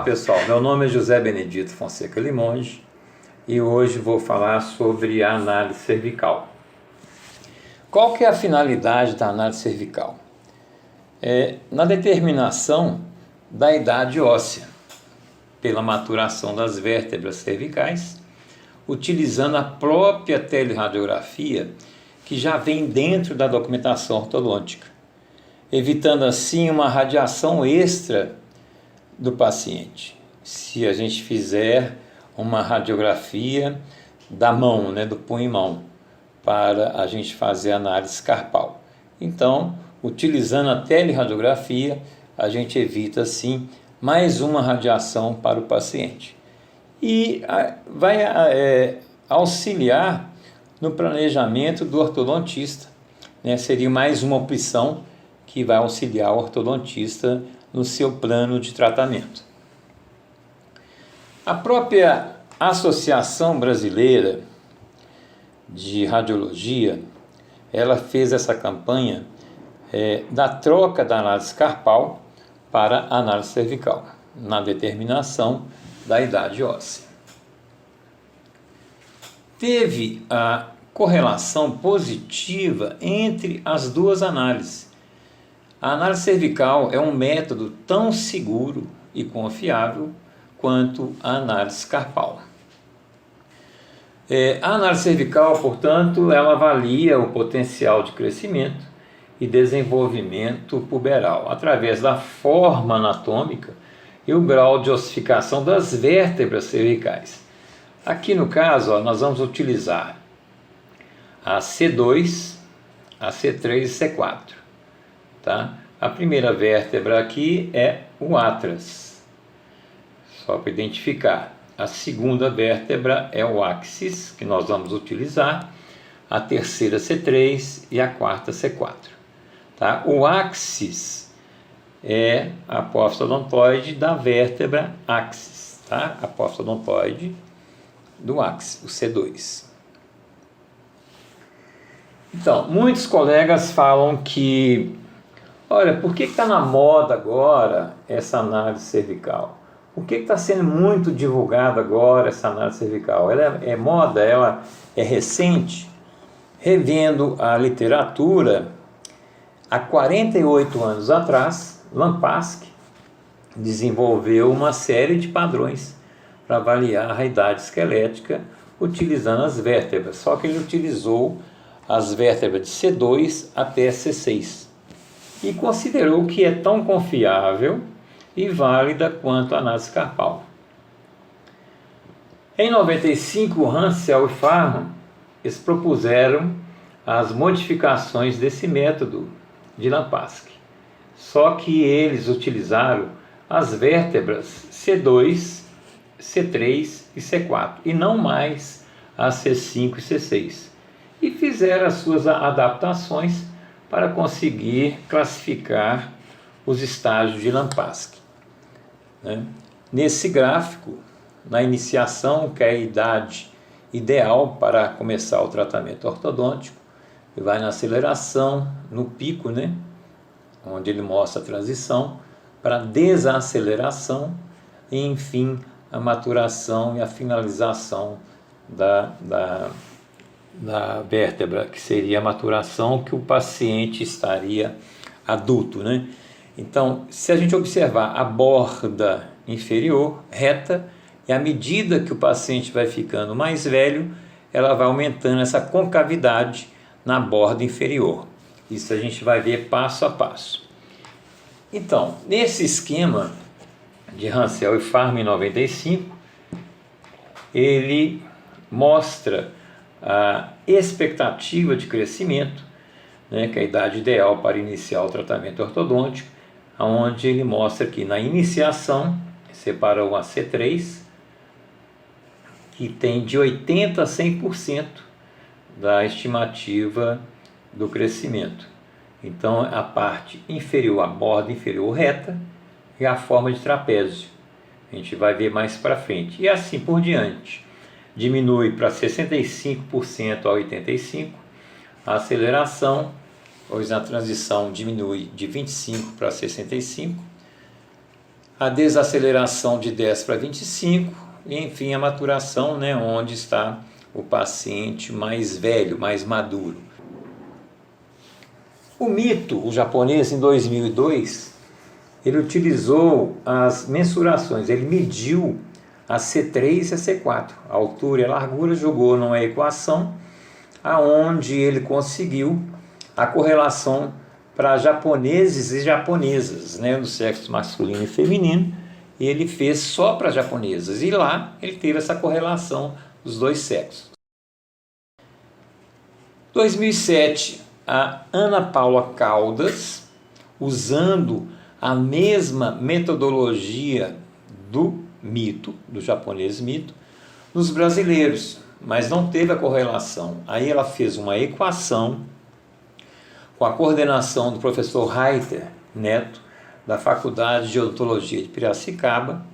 pessoal, meu nome é José Benedito Fonseca Limonge e hoje vou falar sobre a análise cervical. Qual que é a finalidade da análise cervical? Na determinação da idade óssea, pela maturação das vértebras cervicais, utilizando a própria teleradiografia que já vem dentro da documentação ortodôntica, evitando assim uma radiação extra do paciente. Se a gente fizer uma radiografia da mão, do punho e mão, para a gente fazer análise carpal. Então, utilizando a teleradiografia, a gente evita assim mais uma radiação para o paciente. E vai auxiliar no planejamento do ortodontista, seria mais uma opção que vai auxiliar o ortodontista no seu plano de tratamento. A própria Associação Brasileira de Radiologia, ela fez essa campanha da troca da análise carpal para a análise cervical, na determinação da idade óssea. Teve a correlação positiva entre as duas análises. A análise cervical é um método tão seguro e confiável quanto a análise carpal. A análise cervical, portanto, ela avalia o potencial de crescimento e desenvolvimento puberal através da forma anatômica e o grau de ossificação das vértebras cervicais. Aqui no caso, nós vamos utilizar a C2, a C3 e C4. Tá? A primeira vértebra aqui é o átras, só para identificar. A segunda vértebra é o áxis, que nós vamos utilizar, a terceira C3 e a quarta C4. Tá? O áxis é a apófise odontoide da vértebra áxis, tá? A apófise odontoide do áxis, o C2. Então, muitos colegas falam que olha, por que está na moda agora essa análise cervical? Por que está sendo muito divulgada agora essa análise cervical? Ela é moda, ela é recente? Revendo a literatura, há 48 anos atrás, Lampasky desenvolveu uma série de padrões para avaliar a idade esquelética utilizando as vértebras, só que ele utilizou as vértebras de C2 até C6. E considerou que é tão confiável e válida quanto a análise carpal. Em 95, Hansel e Farman eles propuseram as modificações desse método de Lampasky. Só que eles utilizaram as vértebras C2, C3 e C4 e não mais as C5 e C6. E fizeram as suas adaptações para conseguir classificar os estágios de Lampasky. Nesse gráfico, na iniciação, que é a idade ideal para começar o tratamento ortodôntico, ele vai na aceleração, no pico, onde ele mostra a transição, para a desaceleração e, enfim, a maturação e a finalização da vértebra, que seria a maturação que o paciente estaria adulto, Então, se a gente observar a borda inferior reta, e à medida que o paciente vai ficando mais velho, ela vai aumentando essa concavidade na borda inferior. Isso a gente vai ver passo a passo. Então, nesse esquema de Hansel e Farman em 95, ele mostra a expectativa de crescimento, que é a idade ideal para iniciar o tratamento ortodôntico, onde ele mostra que na iniciação separou a C3, que tem de 80% a 100% da estimativa do crescimento. Então, a parte inferior, a borda inferior reta e a forma de trapézio. A gente vai ver mais para frente. E assim por diante. Diminui para 65% a 85%, a aceleração, pois na transição diminui de 25 para 65%, a desaceleração de 10 para 25 e, enfim, a maturação, né, onde está o paciente mais velho, mais maduro. O mito, o japonês, em 2002, ele utilizou as mensurações, ele mediu a C3 e a C4, a altura e a largura, jogou numa equação aonde ele conseguiu a correlação para japoneses e japonesas, né, do sexo masculino e feminino, e ele fez só para japonesas, e lá ele teve essa correlação dos dois sexos. Em 2007, a Ana Paula Caldas, usando a mesma metodologia do mito, do japonês mito, nos brasileiros, mas não teve a correlação. Aí ela fez uma equação com a coordenação do professor Reiter Neto, da Faculdade de Odontologia de Piracicaba,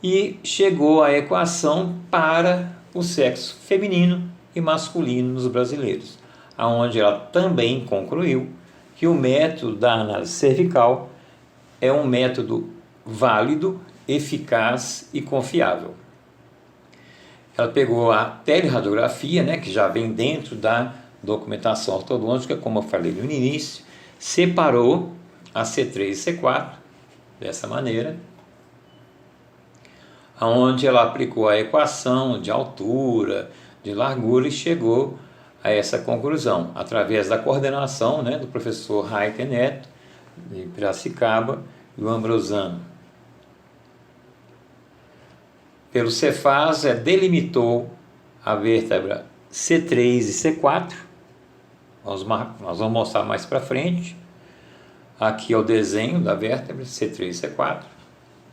e chegou à equação para o sexo feminino e masculino nos brasileiros, aonde ela também concluiu que o método da análise cervical é um método válido, eficaz e confiável. Ela pegou a teleradiografia, né, que já vem dentro da documentação ortodôntica, como eu falei no início, separou a C3 e C4 dessa maneira, onde ela aplicou a equação de altura, de largura e chegou a essa conclusão, através da coordenação, né, do professor Reiter Neto, de Piracicaba, e o Ambrosano. Pelo Cefaz, delimitou a vértebra C3 e C4, nós vamos mostrar mais para frente. Aqui é o desenho da vértebra C3 e C4,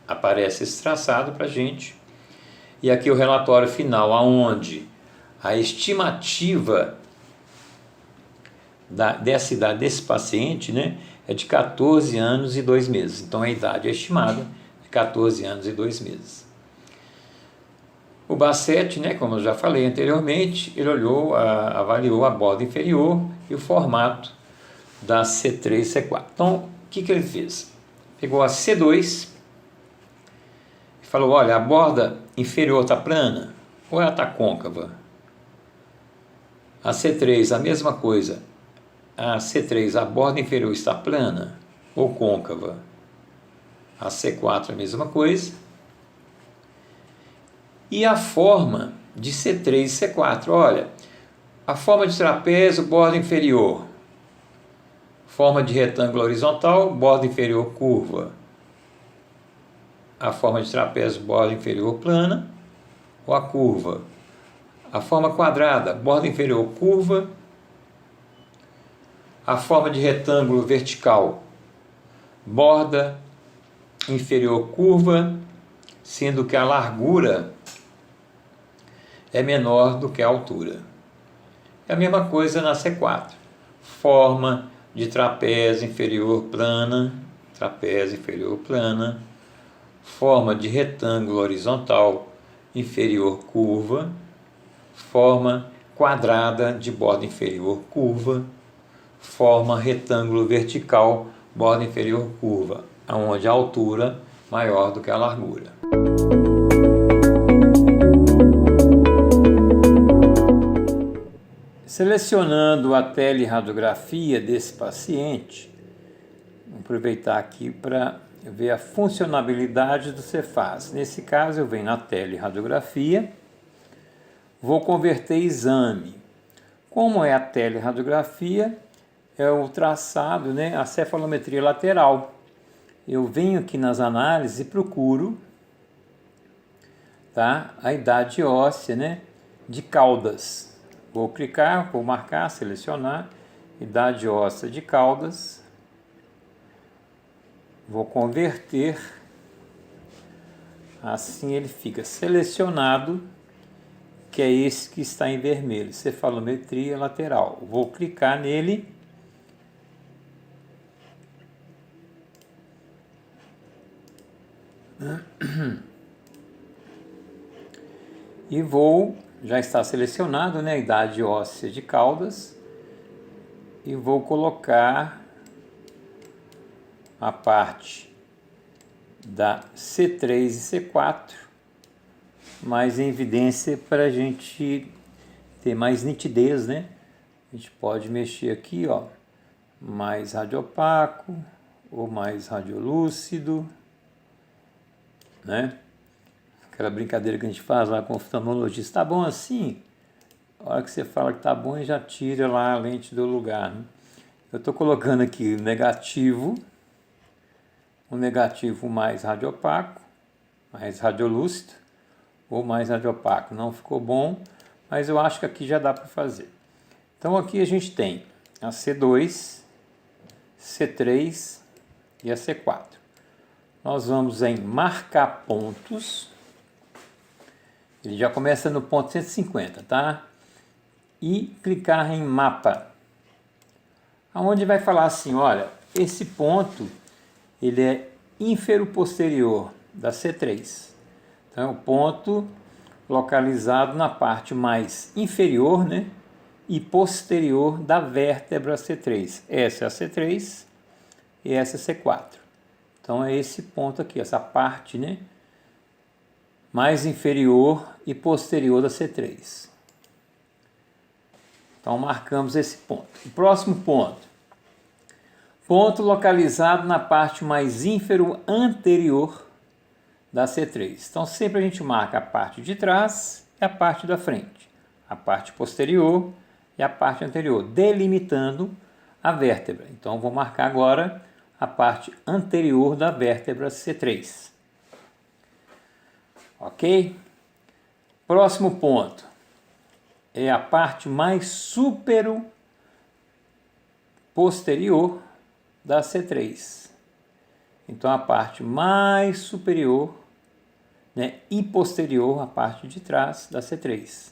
aparece esse traçado para a gente, e aqui o relatório final, aonde a estimativa dessa idade desse paciente, né, é de 14 anos e 2 meses. Então a idade estimada é 14 anos e 2 meses. O Bassetti, né, como eu já falei anteriormente, ele avaliou a borda inferior e o formato da C3 e C4. Então, o que ele fez? Pegou a C2 e falou, olha, a borda inferior está plana ou ela está côncava? A C3, a mesma coisa. A C3, a borda inferior está plana ou côncava? A C4, a mesma coisa. E a forma de C3 e C4, olha, a forma de trapézio, borda inferior, forma de retângulo horizontal, borda inferior curva, a forma de trapézio, borda inferior plana ou a curva, a forma quadrada, borda inferior curva, a forma de retângulo vertical, borda inferior curva, sendo que a largura é menor do que a altura. É a mesma coisa na C4. Forma de trapézio inferior plana, forma de retângulo horizontal inferior curva, forma quadrada de borda inferior curva, forma retângulo vertical, borda inferior curva, onde a altura maior do que a largura. Selecionando a teleradiografia desse paciente, vou aproveitar aqui para ver a funcionabilidade do Cefaz. Nesse caso, eu venho na teleradiografia, vou converter exame. Como é a teleradiografia, é o traçado, né, a cefalometria lateral. Eu venho aqui nas análises e procuro, tá, a idade óssea, né, de Caldas. Vou clicar, vou marcar, selecionar, idade óssea de Caldas. Vou converter, assim ele fica selecionado, que é esse que está em vermelho, cefalometria lateral. Vou clicar nele. E já está selecionado, né, a idade óssea de Caldas, e vou colocar a parte da C3 e C4, mais em evidência para a gente ter mais nitidez, né? A gente pode mexer aqui, ó, mais radiopaco ou mais radiolúcido, né? Aquela brincadeira que a gente faz lá com o oftalmologista, tá bom assim? A hora que você fala que tá bom, ele já tira lá a lente do lugar, né? Eu estou colocando aqui um negativo mais radiopaco, mais radiolúcido ou mais radiopaco. Não ficou bom, mas eu acho que aqui já dá para fazer. Então aqui a gente tem a C2, C3 e a C4. Nós vamos em marcar pontos. Ele já começa no ponto 150, tá? E clicar em mapa. Aonde vai falar assim, olha, esse ponto ele é infero-posterior da C3. Então é o ponto localizado na parte mais inferior, né, e posterior da vértebra C3. Essa é a C3 e essa é a C4. Então é esse ponto aqui, essa parte, né, mais inferior e posterior da C3. Então marcamos esse ponto. O próximo ponto. Ponto localizado na parte mais infero-anterior da C3. Então sempre a gente marca a parte de trás e a parte da frente, a parte posterior e a parte anterior, delimitando a vértebra. Então vou marcar agora a parte anterior da vértebra C3. Ok? Próximo ponto é a parte mais supero-posterior da C3. Então a parte mais superior, né, e posterior, a parte de trás da C3.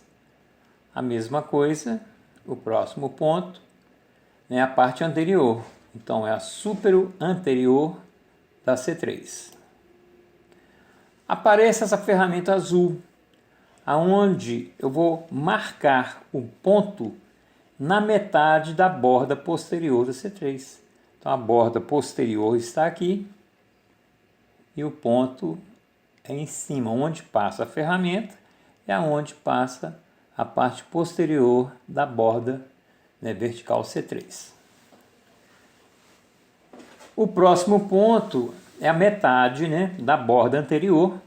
A mesma coisa, o próximo ponto, né, a parte anterior. Então é a supero-anterior da C3. Aparece essa ferramenta azul, aonde eu vou marcar o ponto na metade da borda posterior da C3. Então a borda posterior está aqui e o ponto é em cima, onde passa a ferramenta é onde passa a parte posterior da borda, né, vertical C3. O próximo ponto é a metade, né, da borda anterior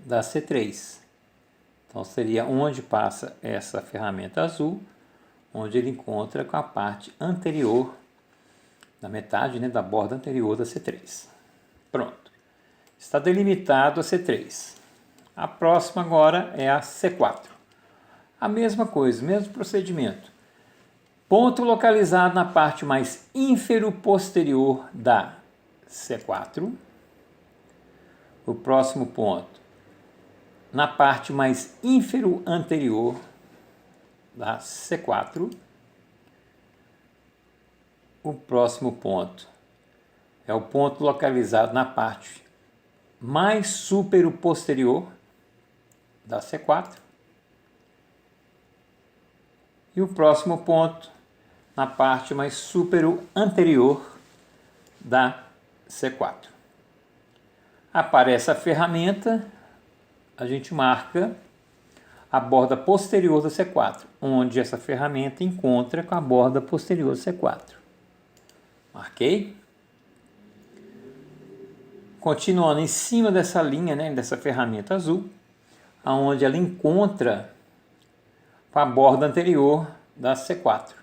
da C3. Então seria onde passa essa ferramenta azul, onde ele encontra com a parte anterior, da metade, né, da borda anterior da C3. Pronto. Está delimitado a C3. A próxima agora é a C4. A mesma coisa, mesmo procedimento. Ponto localizado na parte mais infero-posterior da C4. O próximo ponto, na parte mais infero-anterior da C4. O próximo ponto é o ponto localizado na parte mais supero-posterior da C4. E o próximo ponto na parte mais supero-anterior da C4. Aparece a ferramenta, a gente marca a borda posterior da C4, onde essa ferramenta encontra com a borda posterior da C4. Marquei. Continuando em cima dessa linha, né, dessa ferramenta azul, aonde ela encontra com a borda anterior da C4.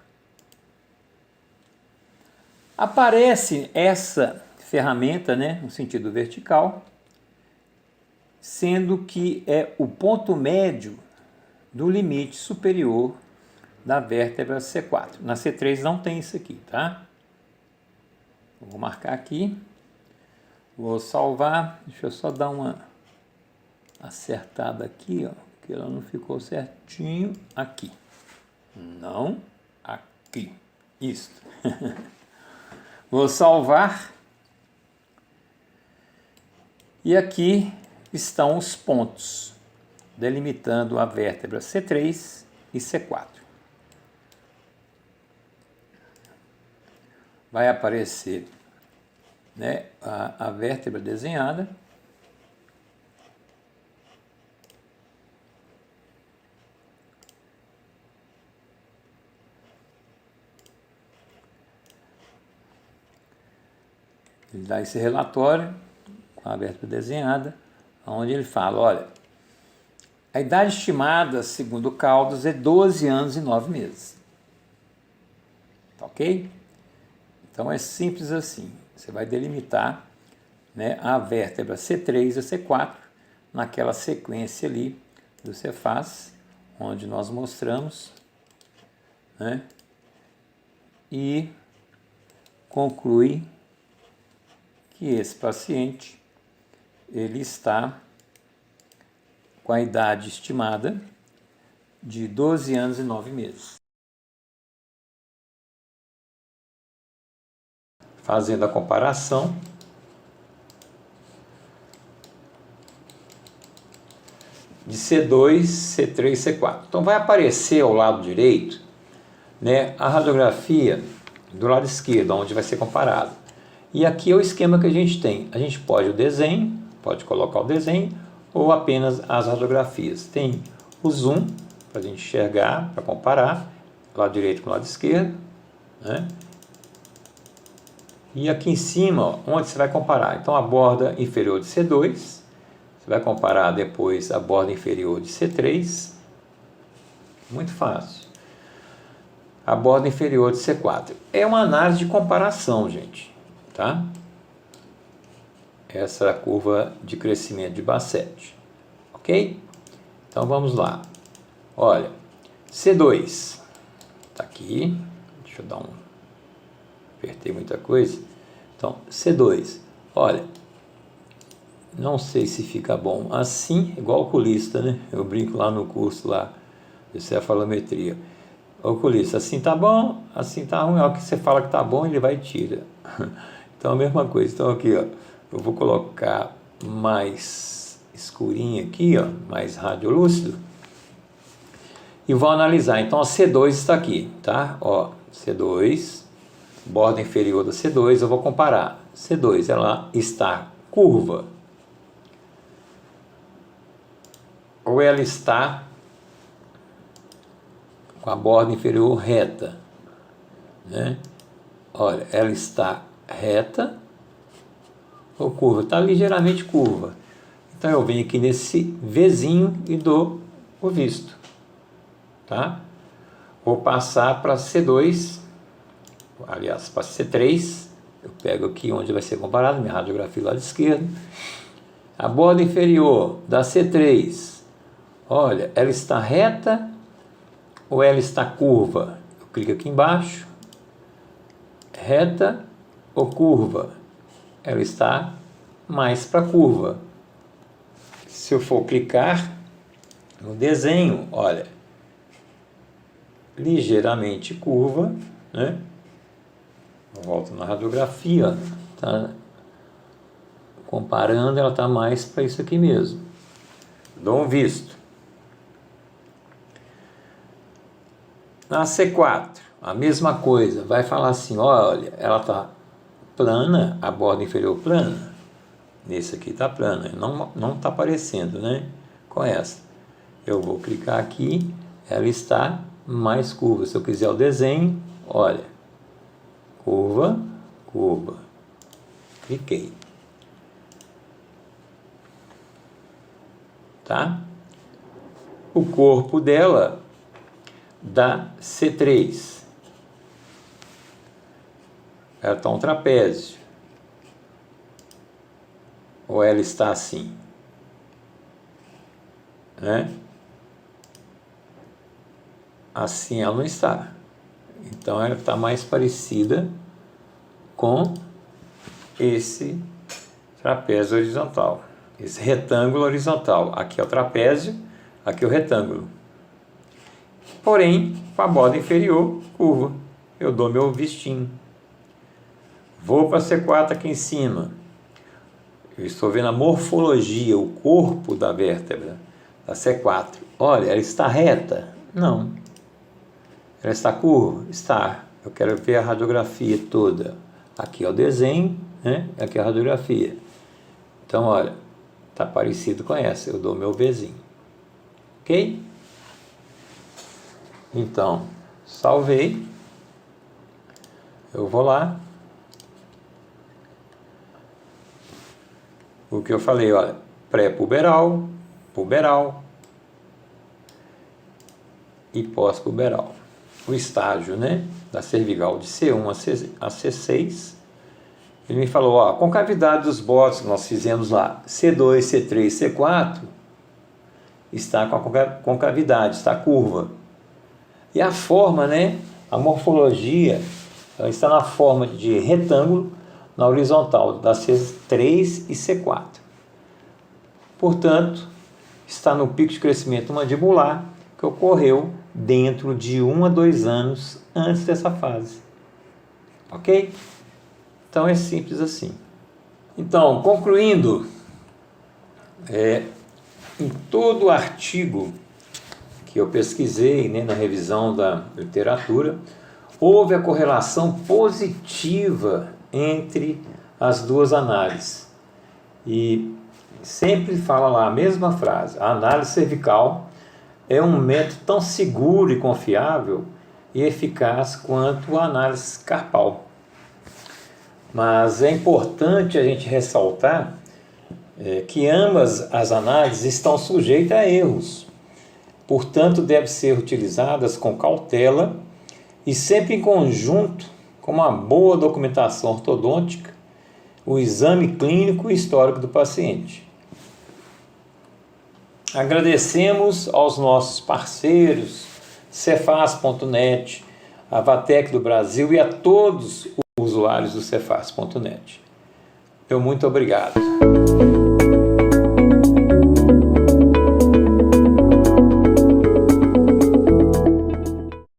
Aparece essa ferramenta, né, no sentido vertical, sendo que é o ponto médio do limite superior da vértebra C4. Na C3 não tem isso aqui, tá? Vou marcar aqui, vou salvar, deixa eu só dar uma acertada aqui, ó, que ela não ficou certinho aqui. Não, aqui. Isso. Vou salvar. E aqui estão os pontos, delimitando a vértebra C3 e C4. Vai aparecer né, a vértebra desenhada. Ele dá esse relatório com a vértebra desenhada, onde ele fala, olha, a idade estimada, segundo Caldas, é 12 anos e 9 meses. Tá ok? Então é simples assim. Você vai delimitar, né, a vértebra C3 e C4 naquela sequência ali do Cefaz, onde nós mostramos, né, e conclui que esse paciente ele está com a idade estimada de 12 anos e 9 meses. Fazendo a comparação, de C2, C3 e C4. Então vai aparecer ao lado direito, né, a radiografia do lado esquerdo, onde vai ser comparado. E aqui é o esquema que a gente tem. A gente pode o desenho, pode colocar o desenho, ou apenas as radiografias. Tem o zoom, para a gente enxergar, para comparar, lado direito com o lado esquerdo, né? E aqui em cima, ó, onde você vai comparar? Então, a borda inferior de C2, você vai comparar depois a borda inferior de C3, muito fácil. A borda inferior de C4. É uma análise de comparação, gente, tá? Essa curva de crescimento de Bassett, ok? Então, vamos lá. Olha, C2, tá aqui, deixa eu dar um... apertei muita coisa. Então, C2, olha, não sei se fica bom assim, igual oculista, né? Eu brinco lá no curso lá de cefalometria. Oculista, assim tá bom, assim tá ruim. Ó, que você fala que tá bom, ele vai e tira. Então, a mesma coisa. Então, aqui, ó, eu vou colocar mais escurinho aqui, ó, mais radiolúcido. E vou analisar. Então, a C2 está aqui, tá? Ó, C2, borda inferior da C2, eu vou comparar. C2, ela está curva. Ou ela está com a borda inferior reta, né? Olha, ela está reta ou curva? Está ligeiramente curva. Então, eu venho aqui nesse Vzinho e dou o visto, tá? Vou passar para C2, aliás, para C3, eu pego aqui onde vai ser comparado, minha radiografia do lado esquerdo. A borda inferior da C3, olha, ela está reta ou ela está curva? Eu clico aqui embaixo, reta ou curva? Ela está mais para curva. Se eu for clicar no desenho, olha, ligeiramente curva, né? Volto na radiografia, tá? Comparando, ela está mais para isso aqui mesmo. Dou um visto. Na C4, a mesma coisa. Vai falar assim, olha, ela está plana, a borda inferior plana. Nesse aqui está plana. Não está aparecendo, né? Com essa. Eu vou clicar aqui, ela está mais curva. Se eu quiser o desenho, olha, curva, curva. Cliquei. Tá? O corpo dela dá C3. Ela está um trapézio. Ou ela está assim, né? Assim ela não está. Então ela está mais parecida com esse trapézio horizontal, esse retângulo horizontal. Aqui é o trapézio, aqui é o retângulo. Porém, com a borda inferior, curva. Eu dou meu vistinho. Vou para C4 aqui em cima. Eu estou vendo a morfologia, o corpo da vértebra, da C4. Olha, ela está reta? Não. Ela está curva? Está. Eu quero ver a radiografia toda. Aqui é o desenho, né? Aqui é a radiografia. Então, olha, está parecido com essa, eu dou meu Vzinho. Ok? Então, salvei. Eu vou lá. O que eu falei, olha, pré-puberal, puberal e pós-puberal. O estágio, né, da cervical de C1 a C6. Ele me falou, ó, a concavidade dos bordos que nós fizemos lá, C2, C3, C4, está com a concavidade, está curva. E a forma, né, a morfologia, ela está na forma de retângulo, na horizontal da C3 e C4. Portanto, está no pico de crescimento mandibular que ocorreu dentro de 1 a 2 anos antes dessa fase. Ok? Então é simples assim. Então, concluindo, em todo o artigo que eu pesquisei, né, na revisão da literatura, houve a correlação positiva entre as duas análises. E sempre fala lá a mesma frase: a análise cervical é um método tão seguro e confiável e eficaz quanto a análise carpal. Mas é importante a gente ressaltar que ambas as análises estão sujeitas a erros. Portanto, devem ser utilizadas com cautela e sempre em conjunto com uma boa documentação ortodôntica, o exame clínico e histórico do paciente. Agradecemos aos nossos parceiros, Cefaz.net, a Vatec do Brasil e a todos os usuários do Cefaz.net. Meu muito obrigado.